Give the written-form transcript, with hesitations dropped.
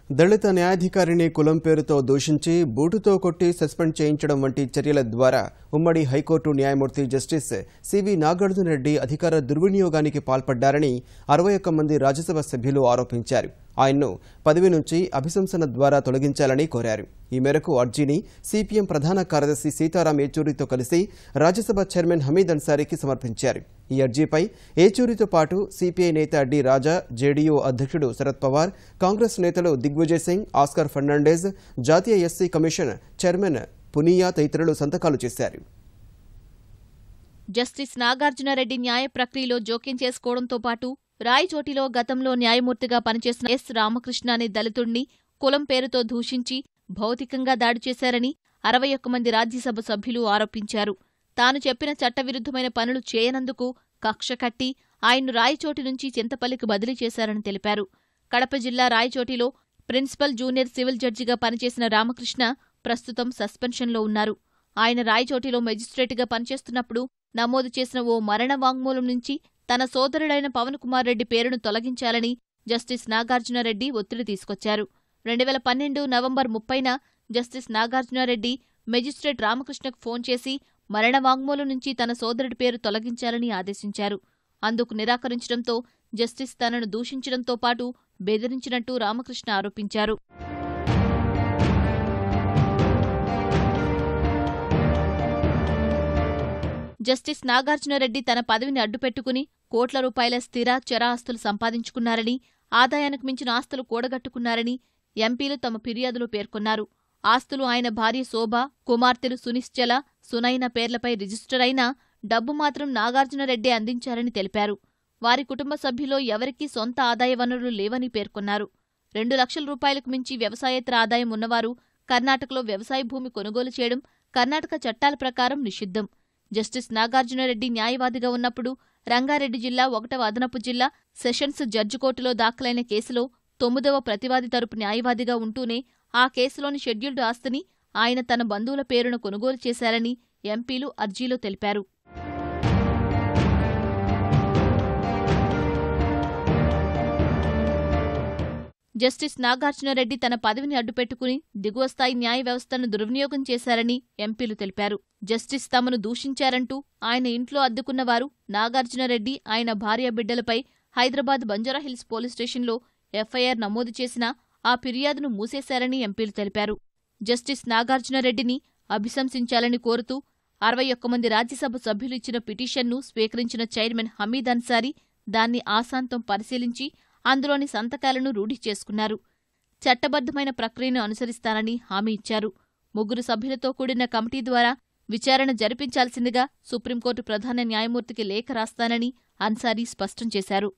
దళిత న్యాయాధికారిని కులం పేరుతో దూషించి బూటుతో కొట్టి సస్పెండ్ చేయించడం వంటి చర్యల ద్వారా ఉమ్మడి హైకోర్టు న్యాయమూర్తి జస్టిస్ సివి నాగార్జున రెడ్డి అధికార దుర్వినియోగానికి పాల్పడ్డారని 61 మంది రాజ్యసభ సభ్యులు ఆరోపించారు. ఆయన్ను పదవి నుంచి అభిశంసన ద్వారా తొలగించాలని కోరారు. ఈ మేరకు అర్జీని సిపిఎం ప్రధాన కార్యదర్శి సీతారాం ఏచూరితో కలిసి రాజ్యసభ చైర్మన్ హమీద్ అన్సారీకి సమర్పించారు. ఈ అర్జీపై ఏచూరితో పాటు సిపిఐ నేత డి రాజా, జేడీయూ అధ్యక్షుడు శరద్ పవార్, కాంగ్రెస్ నేతలు దిగ్విజయ్ సింగ్, ఆస్కర్ ఫెర్నాండెజ్, జాతీయ ఎస్సీ కమిషన్ చైర్మన్ పునియా తదితరులు సంతకాలు చేశారు. జస్టిస్ నాగార్జునరెడ్డి న్యాయ ప్రక్రియలో జోక్యం చేసుకోవడంతో పాటు రాయచోటిలో గతంలో న్యాయమూర్తిగా పనిచేసిన ఎస్ రామకృష్ణ అనే దళితుడిని కులం పేరుతో దూషించి భౌతికంగా దాడి చేశారని 61 మంది రాజ్యసభ సభ్యులు ఆరోపించారు. తాను చెప్పిన చట్టవిరుద్ధమైన పనులు చేయనందుకు కక్ష కట్టి ఆయన్ను రాయచోటి నుంచి చింతపల్లికి బదిలీ చేశారని తెలిపారు. కడప జిల్లా రాయచోటిలో ప్రిన్సిపల్ జూనియర్ సివిల్ జడ్జిగా పనిచేసిన రామకృష్ణ ప్రస్తుతం సస్పెన్షన్లో ఉన్నారు. ఆయన రాయచోటిలో మెజిస్ట్రేట్గా పనిచేస్తున్నప్పుడు నమోదు చేసిన ఓ మరణ వాంగ్మూలం నుంచి తన సోదరుడైన పవన్ కుమార్ రెడ్డి పేరును తొలగించాలని జస్టిస్ నాగార్జునరెడ్డి ఒత్తిడి తీసుకొచ్చారు. 2012 నవంబర్ 30న జస్టిస్ నాగార్జునరెడ్డి మెజిస్ట్రేట్ రామకృష్ణకు ఫోన్ చేసి మరణ వాంగ్మూలం నుంచి తన సోదరుడి పేరు తొలగించాలని ఆదేశించారు. అందుకు నిరాకరించడంతో జస్టిస్ తనను దూషించడంతో పాటు బెదిరించినట్టు రామకృష్ణ ఆరోపించారు. జస్టిస్ నాగార్జునరెడ్డి తన పదవిని అడ్డుపెట్టుకుని కోట్ల రూపాయల స్థిర, చర ఆస్తులు సంపాదించుకున్నారని, ఆదాయానికి మించిన ఆస్తులు కూడగట్టుకున్నారని ఎంపీలు తమ ఫిర్యాదులో పేర్కొన్నారు. ఆస్తులు ఆయన భార్య శోభ, కుమార్తెలు సునిశ్చల, సునైన పేర్లపై రిజిస్టర్ అయినా డబ్బు మాత్రం నాగార్జునరెడ్డే అందించారని తెలిపారు. వారి కుటుంబ సభ్యులో ఎవరికీ సొంత ఆదాయ వనరులు లేవని పేర్కొన్నారు. 2 లక్షల రూపాయలకు మించి వ్యవసాయేతర ఆదాయం ఉన్నవారు కర్ణాటకలో వ్యవసాయ భూమి కొనుగోలు చేయడం కర్ణాటక చట్టాల ప్రకారం నిషిద్ధం. జస్టిస్ నాగార్జునరెడ్డి న్యాయవాదిగా ఉన్నప్పుడు రంగారెడ్డి జిల్లా 1వ అదనపు జిల్లా సెషన్స్ జడ్జి కోర్టులో దాఖలైన కేసులో 9వ ప్రతివాది తరపు న్యాయవాదిగా ఉంటూనే ఆ కేసులోని షెడ్యూల్డ్ ఆస్తిని ఆయన తన బంధువుల పేరున కొనుగోలు చేశారని ఎంపీలు అర్జీలో తెలిపారు. జస్టిస్ నాగార్జునరెడ్డి తన పదవిని అడ్డుపెట్టుకుని దిగువ స్థాయి న్యాయ వ్యవస్థను దుర్వినియోగం చేశారని ఎంపీలు తెలిపారు. జస్టిస్ తమను దూషించారంటూ ఆయన ఇంట్లో అద్దుకున్నవారు నాగార్జునరెడ్డి, ఆయన భార్య బిడ్డలపై హైదరాబాద్ బంజారాహిల్స్ పోలీస్ స్టేషన్లో ఎఫ్ఐఆర్ నమోదు చేసినా ఆ ఫిర్యాదును మూసేశారని ఎంపీలు తెలిపారు. జస్టిస్ నాగార్జునరెడ్డిని అభిశంసించాలని కోరుతూ 61 మంది రాజ్యసభ సభ్యులు ఇచ్చిన పిటిషన్ను స్వీకరించిన చైర్మన్ హమీద్ అన్సారీ దాన్ని ఆశాంతం పరిశీలించి అందులోని సంతకాలను రూఢి చేసుకున్నారు. చట్టబద్ధమైన ప్రక్రియను అనుసరిస్తానని హామీ ఇచ్చారు. 3 సభ్యులతో కూడిన కమిటీ ద్వారా విచారణ జరిపించాల్సిందిగా సుప్రీంకోర్టు ప్రధాన న్యాయమూర్తికి లేఖ రాస్తానని అన్సారీ స్పష్టం చేశారు.